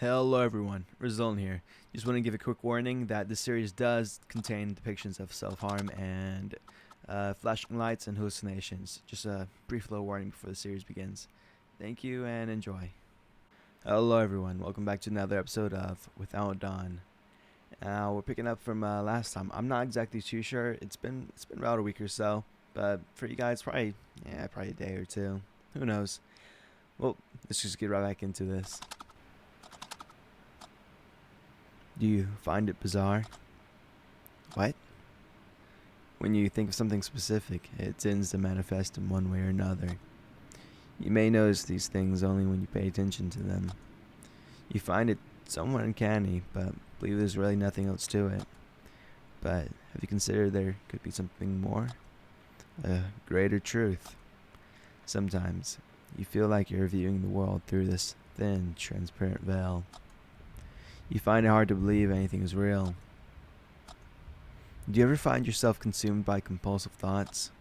Hello everyone, Rizon here. Just want to give a quick warning that this series does contain depictions of self-harm and flashing lights and hallucinations. Just a brief little warning before the series begins. Thank you and enjoy. Hello everyone, welcome back to another episode of Without Dawn. We're picking up from last time. I'm not exactly too sure. It's been about a week or so, but for you guys, probably a day or two. Who knows? Well, let's just get right back into this. Do you find it bizarre? What? When you think of something specific, it tends to manifest in one way or another. You may notice these things only when you pay attention to them. You find it somewhat uncanny, but believe there's really nothing else to it. But have you considered there could be something more? A greater truth? Sometimes you feel like you're viewing the world through this thin, transparent veil. You find it hard to believe anything is real. Do you ever find yourself consumed by compulsive thoughts?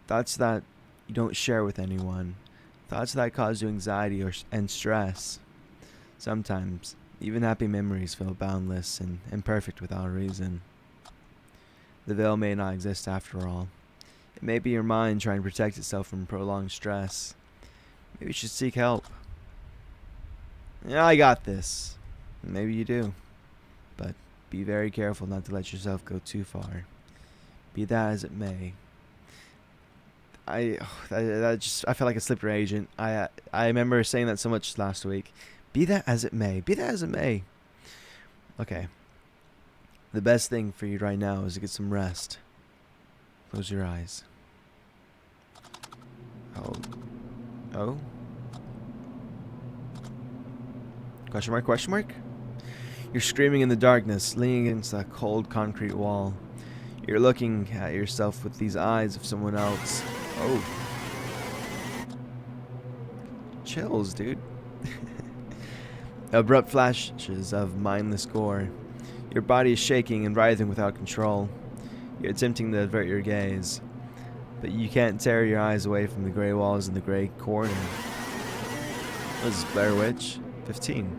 Thoughts that you don't share with anyone. Thoughts that cause you anxiety and stress. Sometimes, even happy memories feel boundless and imperfect without a reason. The veil may not exist after all. It may be your mind trying to protect itself from prolonged stress. Maybe you should seek help. Yeah, I got this. Maybe you do, but be very careful not to let yourself go too far. Be that as it may. I felt like a slippery agent. I remember saying that so much last week. Be that as it may. Be that as it may. Okay. The best thing for you right now is to get some rest. Close your eyes. Oh? Question mark, question mark? You're screaming in the darkness, leaning against a cold concrete wall. You're looking at yourself with these eyes of someone else. Oh. Chills, dude. Abrupt flashes of mindless gore. Your body is shaking and writhing without control. You're attempting to avert your gaze, but you can't tear your eyes away from the gray walls in the gray corner. What is this, Blair Witch? 15.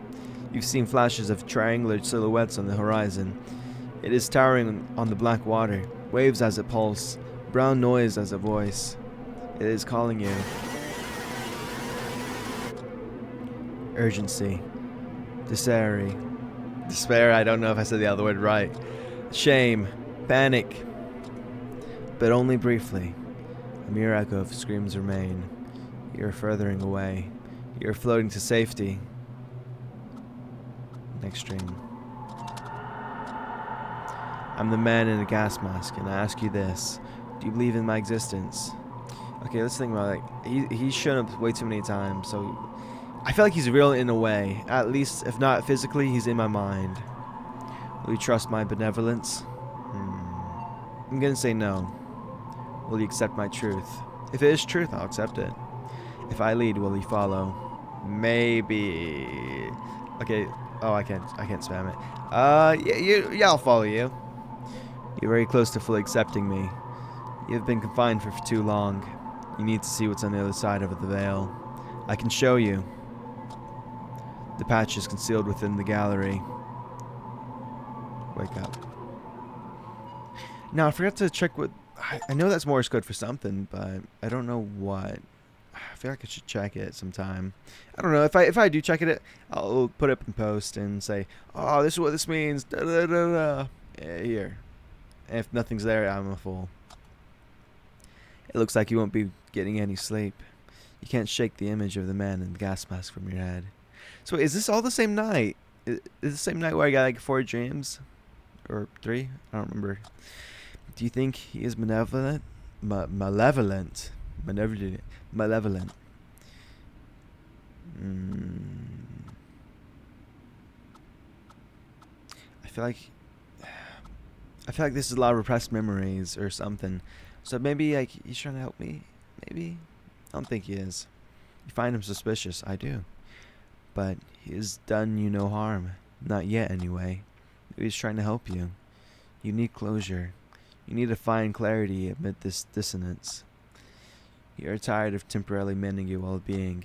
You've seen flashes of triangular silhouettes on the horizon. It is towering on the black water, waves as it pulse, brown noise as a voice. It is calling you. Urgency. Despair, I don't know if I said the other word right. Shame. Panic. But only briefly. A mere echo of screams remain. You're furthering away. You're floating to safety. Next stream. I'm the man in a gas mask, and I ask you this. Do you believe in my existence? Okay, let's think about it. He's shown up way too many times, so I feel like he's real in a way. At least, if not physically, he's in my mind. Will you trust my benevolence? I'm gonna say no. Will you accept my truth? If it is truth, I'll accept it. If I lead, will you follow? Maybe. Okay. Oh, I can't spam it. Yeah, I'll follow you. You're very close to fully accepting me. You've been confined for too long. You need to see what's on the other side of the veil. I can show you. The patch is concealed within the gallery. Wake up. Now, I forgot to check what... I know that's Morse code for something, but I don't know what. I feel like I should check it sometime. I don't know. If I do check it, I'll put it up in post and say, oh, this is what this means. Da, da, da, da. Yeah, here. And if nothing's there, I'm a fool. It looks like you won't be getting any sleep. You can't shake the image of the man in the gas mask from your head. So is this all the same night? Is the same night where I got like 4 dreams? Or 3? I don't remember. Do you think he is malevolent? Malevolent. I feel like this is a lot of repressed memories or something. So maybe like he's trying to help me. Maybe. I don't think he is. You find him suspicious. I do. But he has done you no harm. Not yet, anyway. Maybe he's trying to help you. You need closure. You need to find clarity amid this dissonance. You are tired of temporarily mending your well-being.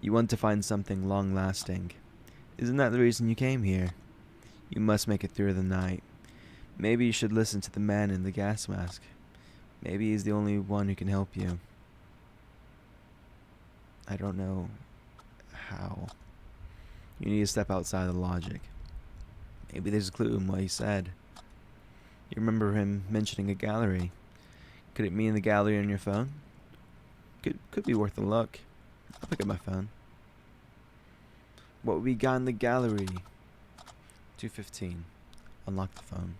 You want to find something long-lasting. Isn't that the reason you came here? You must make it through the night. Maybe you should listen to the man in the gas mask. Maybe he's the only one who can help you. I don't know how. You need to step outside the logic. Maybe there's a clue in what he said. You remember him mentioning a gallery. Could it mean the gallery on your phone? Could be worth a look. I'll pick up my phone. What we got in the gallery? 2:15. Unlock the phone.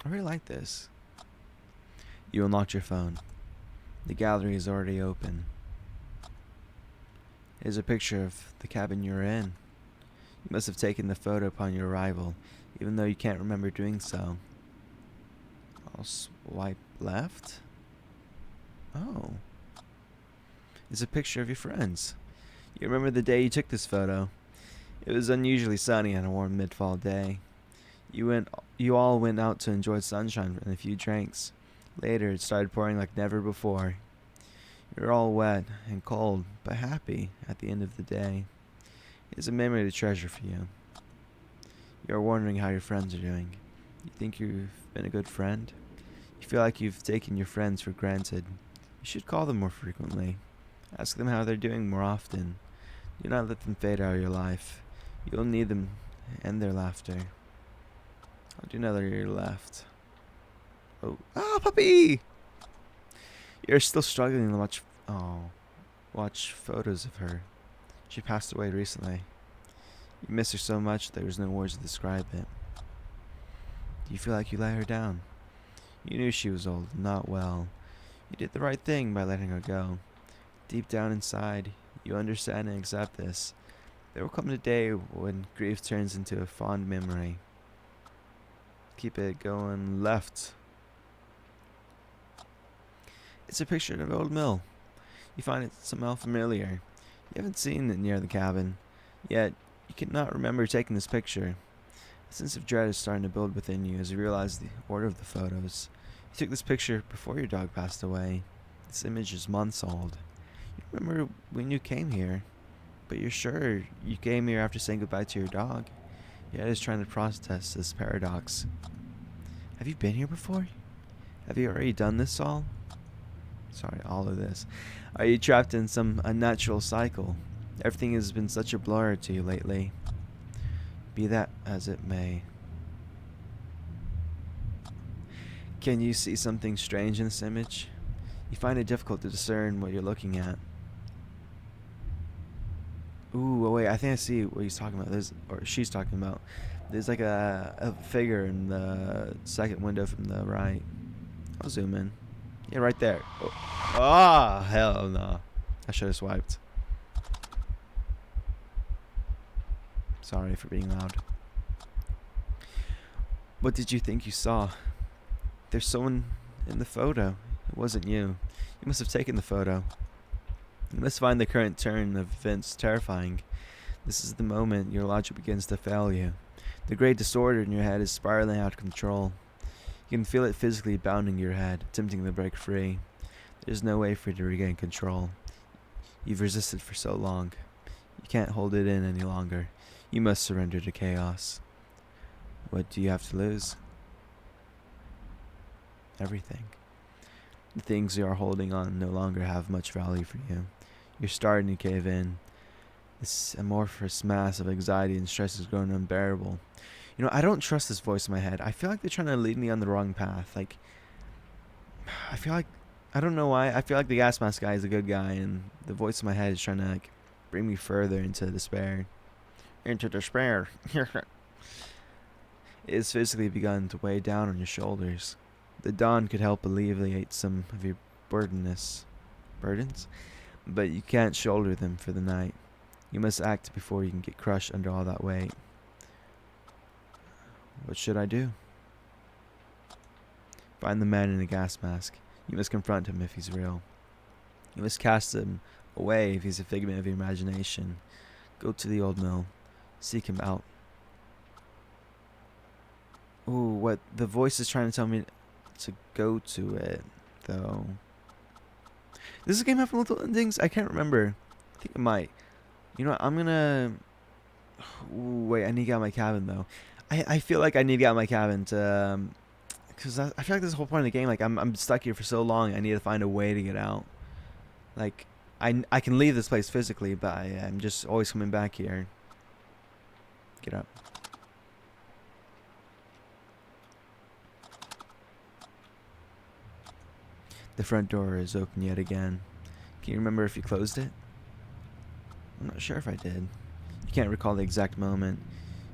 I really like this. You unlocked your phone. The gallery is already open. Here's a picture of the cabin you're in. You must have taken the photo upon your arrival, even though you can't remember doing so. I'll swipe left. Oh. It's a picture of your friends. You remember the day you took this photo? It was unusually sunny on a warm mid-fall day. You all went out to enjoy sunshine and a few drinks. Later, it started pouring like never before. You were all wet and cold, but happy at the end of the day. It's a memory to treasure for you. You are wondering how your friends are doing. You think you've been a good friend? You feel like you've taken your friends for granted. You should call them more frequently. Ask them how they're doing more often. Do not let them fade out of your life. You'll need them and their laughter. I'll do another year left. Oh, puppy! You're still struggling to watch photos of her. She passed away recently. You miss her so much there's no words to describe it. Do you feel like you let her down? You knew she was old and not well. You did the right thing by letting her go. Deep down inside, you understand and accept this. There will come a day when grief turns into a fond memory. Keep it going left. It's a picture of an old mill. You find it somehow familiar. You haven't seen it near the cabin, yet you cannot remember taking this picture. A sense of dread is starting to build within you as you realize the order of the photos. You took this picture before your dog passed away. This image is months old. You remember when you came here, but you're sure you came here after saying goodbye to your dog. Your head is trying to process this paradox. Have you been here before? Have you already done this all? Sorry, all of this. Are you trapped in some unnatural cycle? Everything has been such a blur to you lately. Be that as it may. Can you see something strange in this image? You find it difficult to discern what you're looking at. Ooh, oh wait, I think I see what he's talking about. Or she's talking about. There's like a figure in the second window from the right. I'll zoom in. Yeah, right there. Oh, hell no. I should have swiped. Sorry for being loud. What did you think you saw? There's someone in the photo. It wasn't you. You must have taken the photo. You must find the current turn of events terrifying. This is the moment your logic begins to fail you. The great disorder in your head is spiraling out of control. You can feel it physically bounding your head, attempting to break free. There's no way for you to regain control. You've resisted for so long. You can't hold it in any longer. You must surrender to chaos. What do you have to lose? Everything. The things you are holding on no longer have much value for you. You're starting to cave in. This amorphous mass of anxiety and stress is growing unbearable. You know, I don't trust this voice in my head. I feel like they're trying to lead me on the wrong path. Like, I feel like, I don't know why, I feel like the gas mask guy is a good guy, and the voice in my head is trying to, like, bring me further into despair. Into despair. It has physically begun to weigh down on your shoulders. The dawn could help alleviate some of your burdens, but you can't shoulder them for the night. You must act before you can get crushed under all that weight. What should I do? Find the man in the gas mask. You must confront him if he's real. You must cast him away if he's a figment of your imagination. Go to the old mill. Seek him out. Ooh, what the voice is trying to tell me to go to it, though. Does this game have multiple endings? I can't remember. I think it might. You know what, I'm gonna Ooh, wait, I need to get out of my cabin though. I feel like I need to get out of my cabin to, because I feel like this is the whole point of the game. Like I'm stuck here for so long. I need to find a way to get out. Like I can leave this place physically, but I'm just always coming back here. Get up. The front door is open yet again. Can you remember if you closed it? I'm not sure if I did. You can't recall the exact moment.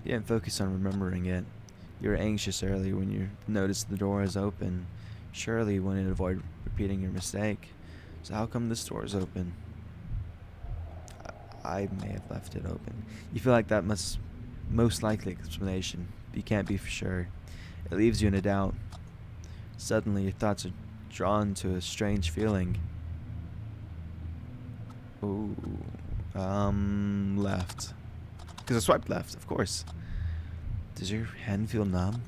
You didn't focus on remembering it. You were anxious earlier when you noticed the door is open. Surely you wanted to avoid repeating your mistake. So how come this door is open? I may have left it open. You feel like that must most likely explanation, but you can't be for sure. It leaves you in a doubt. Suddenly your thoughts are drawn to a strange feeling. Ooh. Left. Because I swiped left, of course. Does your hand feel numb?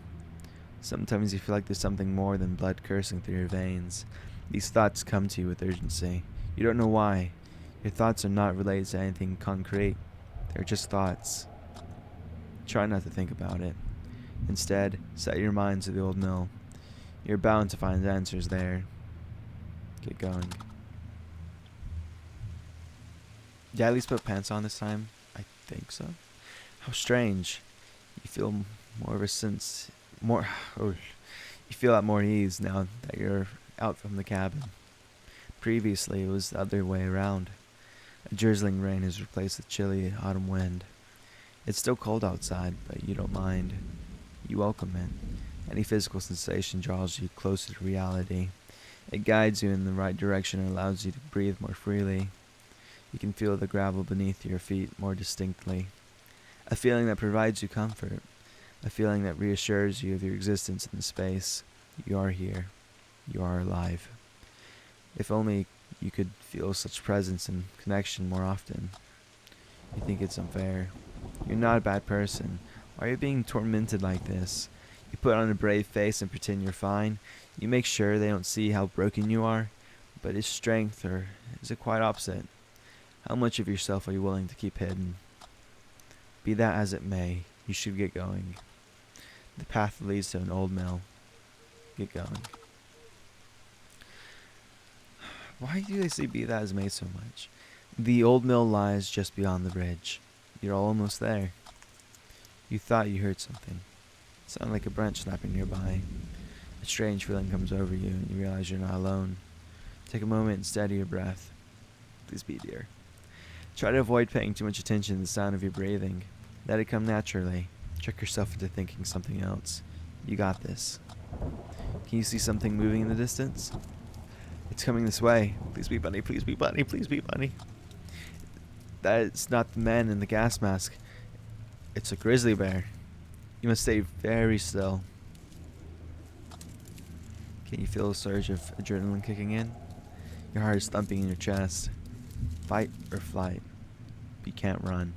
Sometimes you feel like there's something more than blood coursing through your veins. These thoughts come to you with urgency. You don't know why. Your thoughts are not related to anything concrete. They're just thoughts. Try not to think about it. Instead, set your mind to the old mill. You're bound to find answers there. Get going. Did I at least put pants on this time? I think so. How strange. You feel more of a sense... More... Oh, you feel at more ease now that you're out from the cabin. Previously, it was the other way around. A drizzling rain has replaced the chilly autumn wind. It's still cold outside, but you don't mind. You welcome it. Any physical sensation draws you closer to reality. It guides you in the right direction and allows you to breathe more freely. You can feel the gravel beneath your feet more distinctly. A feeling that provides you comfort. A feeling that reassures you of your existence in the space. You are here. You are alive. If only you could feel such presence and connection more often. You think it's unfair. You're not a bad person. Why are you being tormented like this? You put on a brave face and pretend you're fine. You make sure they don't see how broken you are. But is strength, or is it quite opposite? How much of yourself are you willing to keep hidden? Be that as it may, you should get going. The path leads to an old mill. Get going. Why do they say be that as it may so much? The old mill lies just beyond the bridge. You're almost there. You thought you heard something. It sounded like a branch snapping nearby. A strange feeling comes over you and you realize you're not alone. Take a moment and steady your breath. Please be dear. Try to avoid paying too much attention to the sound of your breathing. Let it come naturally. Trick yourself into thinking something else. You got this. Can you see something moving in the distance? It's coming this way. Please be bunny, please be bunny, please be bunny. That's not the man in the gas mask. It's a grizzly bear. You must stay very still. Can you feel a surge of adrenaline kicking in? Your heart is thumping in your chest. Fight or flight. You can't run.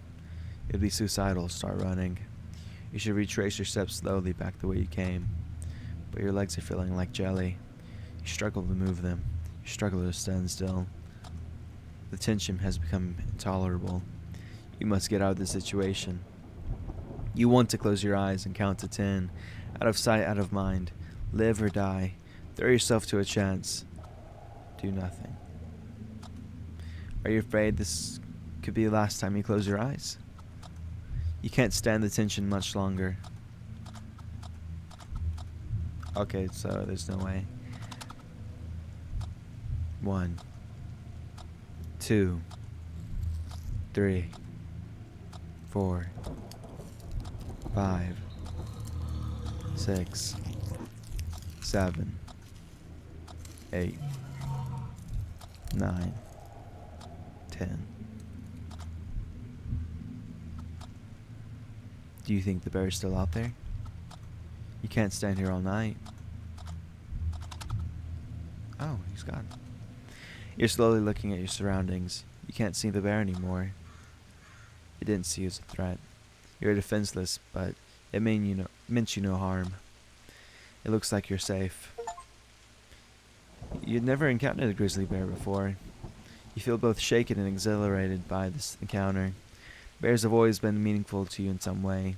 It would be suicidal to start running. You should retrace your steps slowly back the way you came. But your legs are feeling like jelly. You struggle to move them. You struggle to stand still. The tension has become intolerable. You must get out of this situation. You want to close your eyes and count to 10. Out of sight, out of mind. Live or die. Throw yourself to a chance. Do nothing. Are you afraid this could be the last time you close your eyes? You can't stand the tension much longer. Okay, so there's no way. 1, 2, 3, 4, 5, 6, 7, 8, 9, 10. Do you think the bear's still out there? You can't stand here all night. Oh, he's gone. You're slowly looking at your surroundings. You can't see the bear anymore. It didn't see you as a threat. You're defenseless, but it meant you no harm. It looks like you're safe. You'd never encountered a grizzly bear before. You feel both shaken and exhilarated by this encounter. Bears have always been meaningful to you in some way.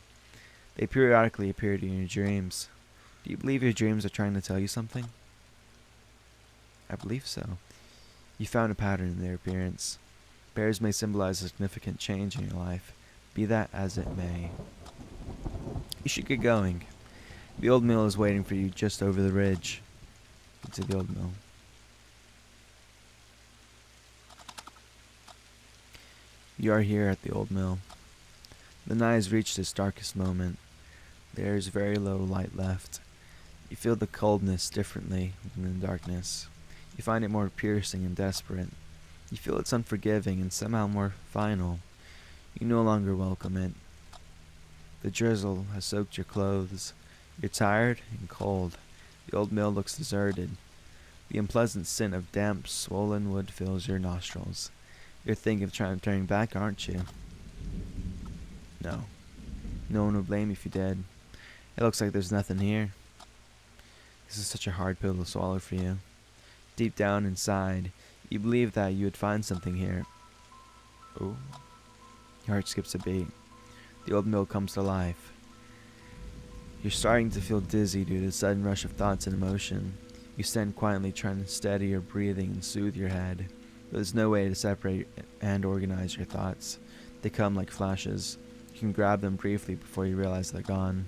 They periodically appear to you in your dreams. Do you believe your dreams are trying to tell you something? I believe so. You found a pattern in their appearance. Bears may symbolize a significant change in your life, be that as it may. You should get going. The old mill is waiting for you just over the ridge. Get to the old mill. You are here at the old mill. The night has reached its darkest moment. There is very little light left. You feel the coldness differently than the darkness. You find it more piercing and desperate. You feel it's unforgiving and somehow more final. You no longer welcome it. The drizzle has soaked your clothes. You're tired and cold. The old mill looks deserted. The unpleasant scent of damp, swollen wood fills your nostrils. You're thinking of turning back, aren't you? No. No one would blame you if you did. It looks like there's nothing here. This is such a hard pill to swallow for you. Deep down inside, you believe that you would find something here. Oh. Your heart skips a beat. The old mill comes to life. You're starting to feel dizzy due to the sudden rush of thoughts and emotion. You stand quietly trying to steady your breathing and soothe your head. But there's no way to separate and organize your thoughts. They come like flashes. You can grab them briefly before you realize they're gone.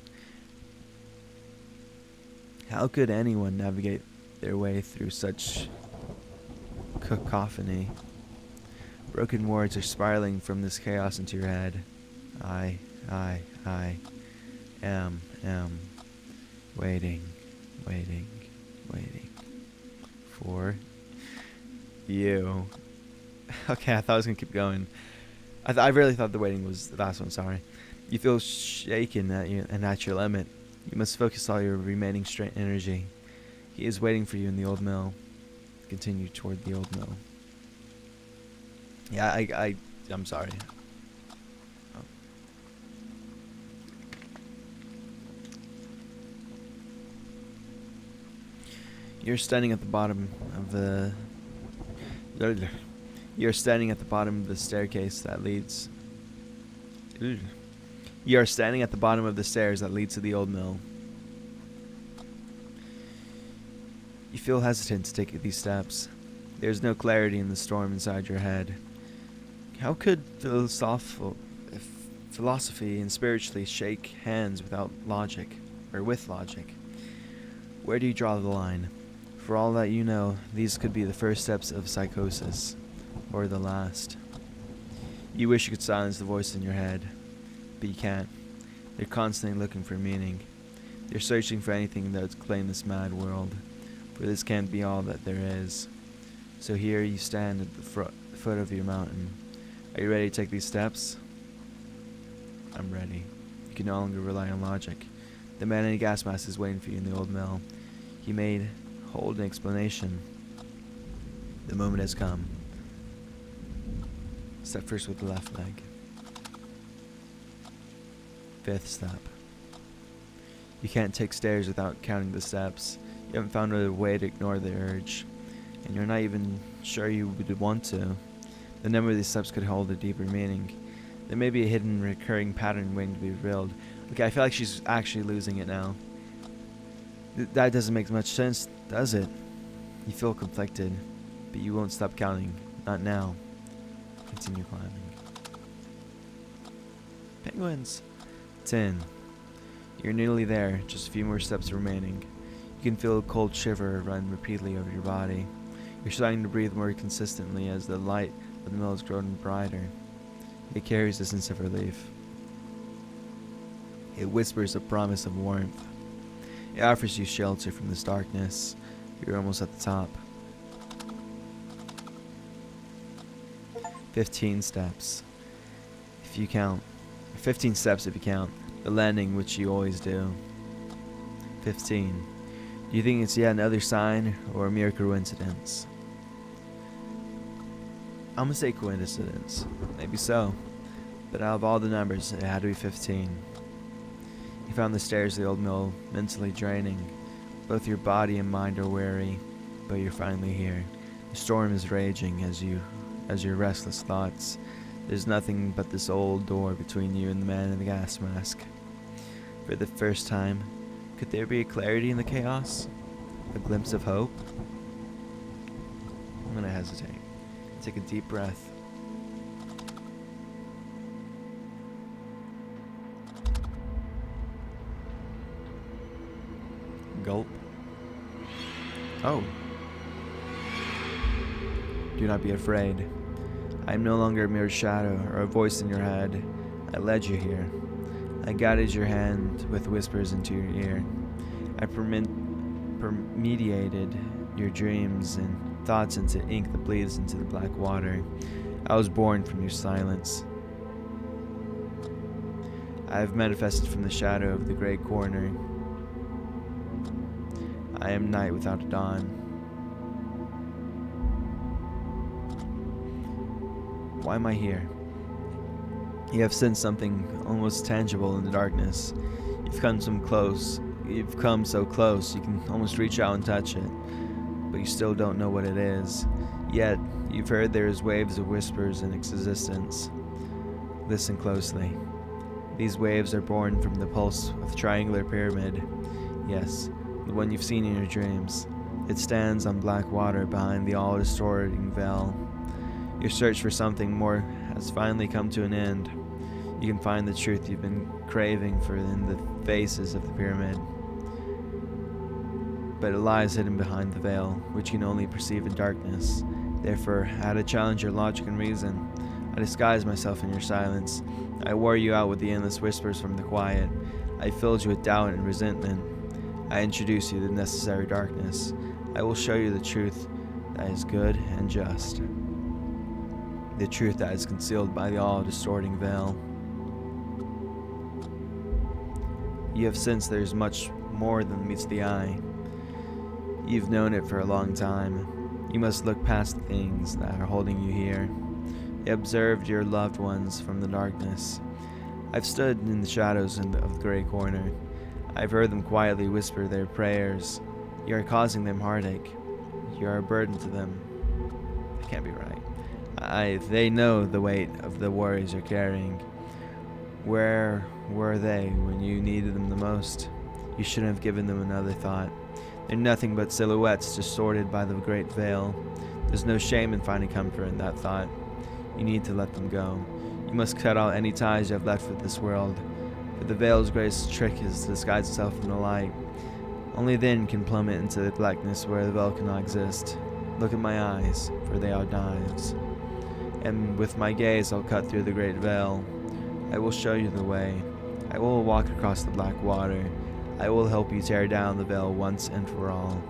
How could anyone navigate their way through such cacophony? Broken words are spiraling from this chaos into your head. I am waiting for you. Okay, I thought I was gonna keep going. I really thought the waiting was the last one, sorry. You feel shaken at your limit. You must focus all your remaining strength energy. He is waiting for you in the old mill. Continue toward the old mill. Yeah, I'm sorry. Oh. You're standing at the bottom of the staircase that leads. You are standing at the bottom of the stairs that lead to the old mill. You feel hesitant to take these steps. There's no clarity in the storm inside your head. How could philosophy and spiritually shake hands without logic, or with logic? Where do you draw the line? For all that you know, these could be the first steps of psychosis, or the last. You wish you could silence the voice in your head, but you can't. They're constantly looking for meaning. They're searching for anything that would claim this mad world, for this can't be all that there is. So here you stand at the foot of your mountain. Are you ready to take these steps? I'm ready. You can no longer rely on logic. The man in a gas mask is waiting for you in the old mill. He made hold an explanation. The moment has come. Step first with the left leg. 5th step. You can't take stairs without counting the steps. You haven't found a way to ignore the urge, and you're not even sure you would want to. The number of these steps could hold a deeper meaning. There may be a hidden recurring pattern waiting to be revealed. Okay, I feel like she's actually losing it now. That doesn't make much sense, does it? You feel conflicted, but you won't stop counting. Not now. Continue climbing. Penguins. 10. You're nearly there, just a few more steps remaining. You can feel a cold shiver run repeatedly over your body. You're starting to breathe more consistently as the light of the mill has grown brighter. It carries a sense of relief. It whispers a promise of warmth. It offers you shelter from this darkness. You're almost at the top. 15 steps. If you count. 15 steps if you count. The landing, which you always do. 15. Do you think it's yet another sign or a mere coincidence? I'm gonna say coincidence. Maybe so. But out of all the numbers, it had to be 15. You found the stairs of the old mill mentally draining. Both your body and mind are weary, but you're finally here. The storm is raging as your restless thoughts There's nothing but this old door between you and the man in the gas mask. For the first time, could there be a clarity in the chaos? A glimpse of hope? I'm gonna hesitate. Take a deep breath. Gulp. Oh. Do not be afraid. I am no longer a mere shadow or a voice in your head. I led you here. I guided your hand with whispers into your ear. I permeated your dreams and thoughts into ink that bleeds into the black water. I was born from your silence. I have manifested from the shadow of the gray corner. I am night without a dawn. Why am I here? You have sensed something almost tangible in the darkness. You've come so close you can almost reach out and touch it, but you still don't know what it is. Yet, you've heard there is waves of whispers in its existence. Listen closely. These waves are born from the pulse of the triangular pyramid. Yes, the one you've seen in your dreams. It stands on black water behind the all-distorting veil. Your search for something more has finally come to an end. You can find the truth you've been craving for in the faces of the pyramid. But it lies hidden behind the veil, which you can only perceive in darkness. Therefore, I had to challenge your logic and reason. I disguised myself in your silence. I wore you out with the endless whispers from the quiet. I filled you with doubt and resentment. I introduced you to the necessary darkness. I will show you the truth that is good and just. The truth that is concealed by the all-distorting veil. You have sensed there is much more than meets the eye. You've known it for a long time. You must look past the things that are holding you here. You observed your loved ones from the darkness. I've stood in the shadows of the gray corner. I've heard them quietly whisper their prayers. You are causing them heartache. You are a burden to them. That can't be right. They know the weight of the worries you're carrying. Where were they when you needed them the most? You shouldn't have given them another thought. They're nothing but silhouettes distorted by the great veil. There's no shame in finding comfort in that thought. You need to let them go. You must cut out any ties you have left with this world. For the veil's greatest trick is to disguise itself in the light. Only then can plummet into the blackness where the veil cannot exist. Look at my eyes, for they are knives. And with my gaze I'll cut through the great veil. I will show you the way. I will walk across the black water. I will help you tear down the veil once and for all.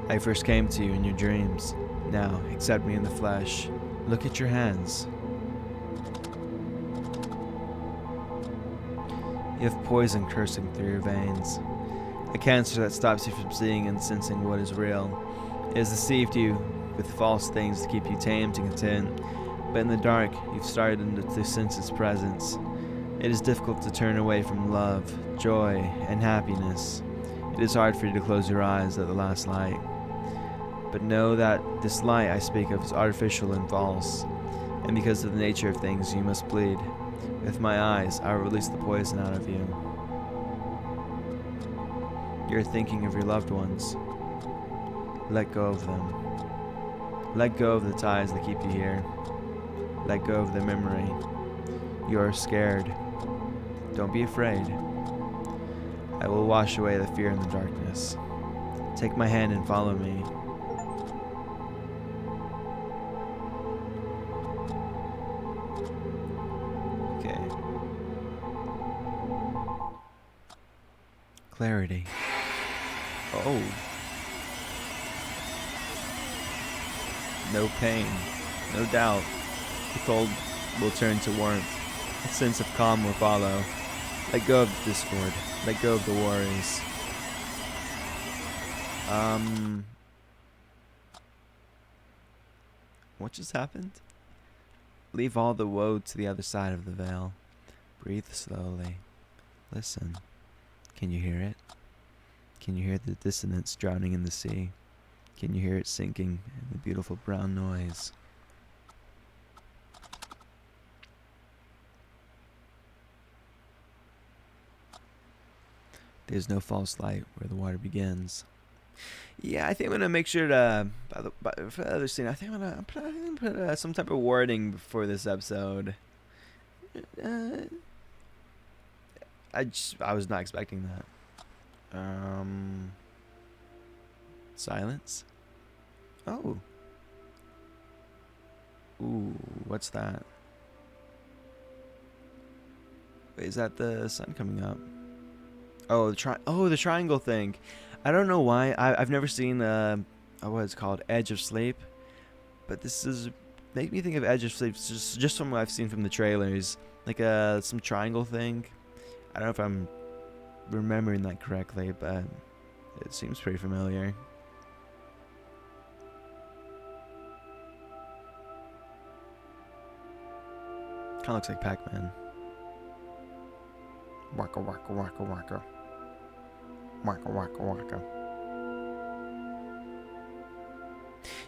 I first came to you in your dreams. Now, accept me in the flesh. Look at your hands. You have poison coursing through your veins. A cancer that stops you from seeing and sensing what is real. It has deceived you with false things to keep you tamed and content. But in the dark, you've started to sense its presence. It is difficult to turn away from love, joy, and happiness. It is hard for you to close your eyes at the last light. But know that this light I speak of is artificial and false, and because of the nature of things, you must bleed. With my eyes, I will release the poison out of you. You're thinking of your loved ones. Let go of them. Let go of the ties that keep you here. Let go of their memory. You are scared. Don't be afraid. I will wash away the fear in the darkness. Take my hand and follow me. Okay. Clarity. Oh. No pain. No doubt. The cold will turn to warmth. A sense of calm will follow. Let go of the discord. Let go of the worries. What just happened? Leave all the woe to the other side of the veil. Breathe slowly. Listen. Can you hear it? Can you hear the dissonance drowning in the sea? Can you hear it sinking in the beautiful brown noise? There's no false light where the water begins. Yeah, I think I'm gonna make sure to for the other scene. I think I'm gonna put some type of wording before this episode. Uh, I was not expecting that. Silence. Oh. Ooh, what's that? Wait, is that the sun coming up? Oh, the triangle thing. I don't know why. I've never seen what it's called, Edge of Sleep, but this is make me think of Edge of Sleep just from what I've seen from the trailers, like some triangle thing. I don't know if I'm remembering that correctly, but it seems pretty familiar. Kind of looks like Pac-Man. Waka waka waka waka. Waka waka waka.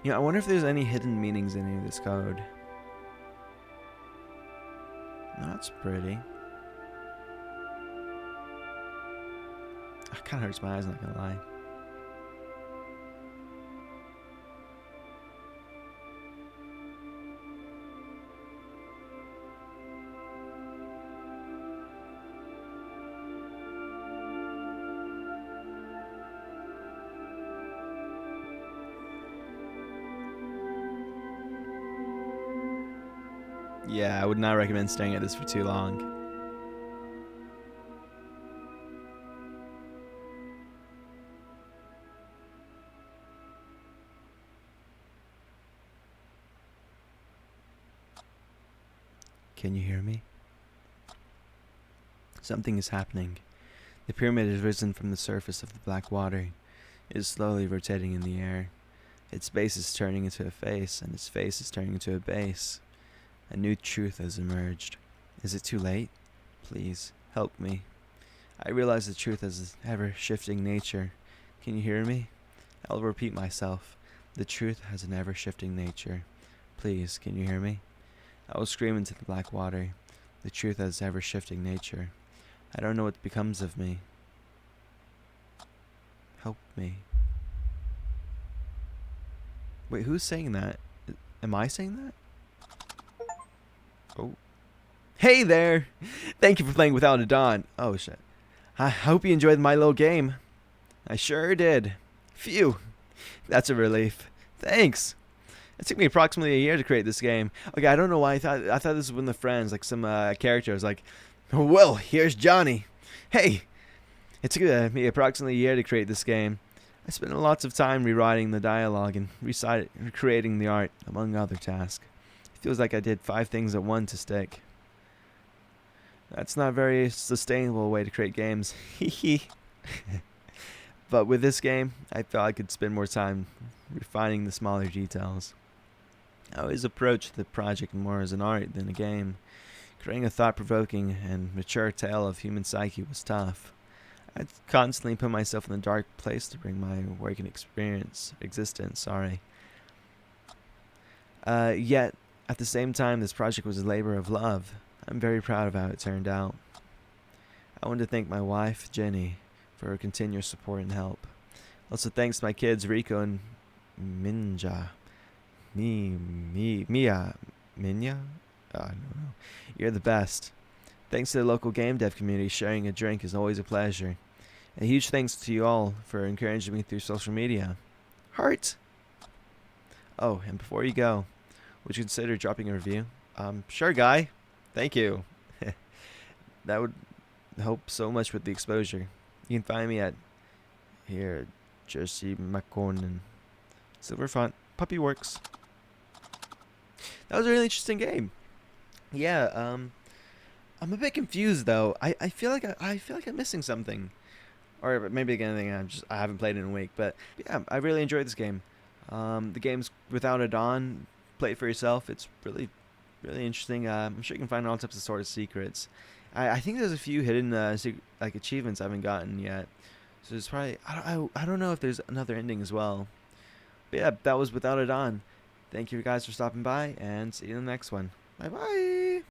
You know, I wonder if there's any hidden meanings in any of this code. That's pretty. It kind of hurts my eyes, not gonna lie. Yeah, I would not recommend staring at this for too long. Can you hear me? Something is happening. The pyramid has risen from the surface of the black water. It is slowly rotating in the air. Its base is turning into a face, and its face is turning into a base. A new truth has emerged. Is it too late? Please, help me. I realize the truth has an ever-shifting nature. Can you hear me? I'll repeat myself. The truth has an ever-shifting nature. Please, can you hear me? I will scream into the black water. The truth has ever-shifting nature. I don't know what becomes of me. Help me. Wait, who's saying that? Am I saying that? Oh. Hey there! Thank you for playing Without a Dawn. Oh, shit. I hope you enjoyed my little game. I sure did. Phew. That's a relief. Thanks. It took me approximately a year to create this game. Okay, I don't know why I thought this was one of the friends, like some character was like, well, here's Johnny. Hey! It took me approximately a year to create this game. I spent lots of time rewriting the dialogue and recreating the art, among other tasks. It feels like I did 5 things at once to stick. That's not a very sustainable way to create games. Hee. But with this game, I felt I could spend more time refining the smaller details. I always approached the project more as an art than a game. Creating a thought-provoking and mature tale of human psyche was tough. I'd constantly put myself in a dark place to bring my working existence. Yet, at the same time, this project was a labor of love. I'm very proud of how it turned out. I want to thank my wife, Jenny, for her continuous support and help. Also, thanks to my kids, Rico and Minya. Minya? I don't know. You're the best. Thanks to the local game dev community, sharing a drink is always a pleasure. A huge thanks to you all for encouraging me through social media. Heart! Oh, and before you go, would you consider dropping a review? Sure, guy. Thank you. That would help so much with the exposure. You can find me at here, Jersey McConan, Silverfont, Puppy Works. That was a really interesting game. Yeah, I'm a bit confused though. I feel like I'm missing something, or maybe again I haven't played it in a week. But yeah, I really enjoyed this game. The game's Without a Dawn. Play it for yourself. It's really interesting. I'm sure you can find all types of sort of secrets. I think there's a few hidden like achievements I haven't gotten yet. So there's probably I don't know if there's another ending as well. But yeah, that was Without a Dawn. Thank you guys for stopping by, and see you in the next one. Bye bye.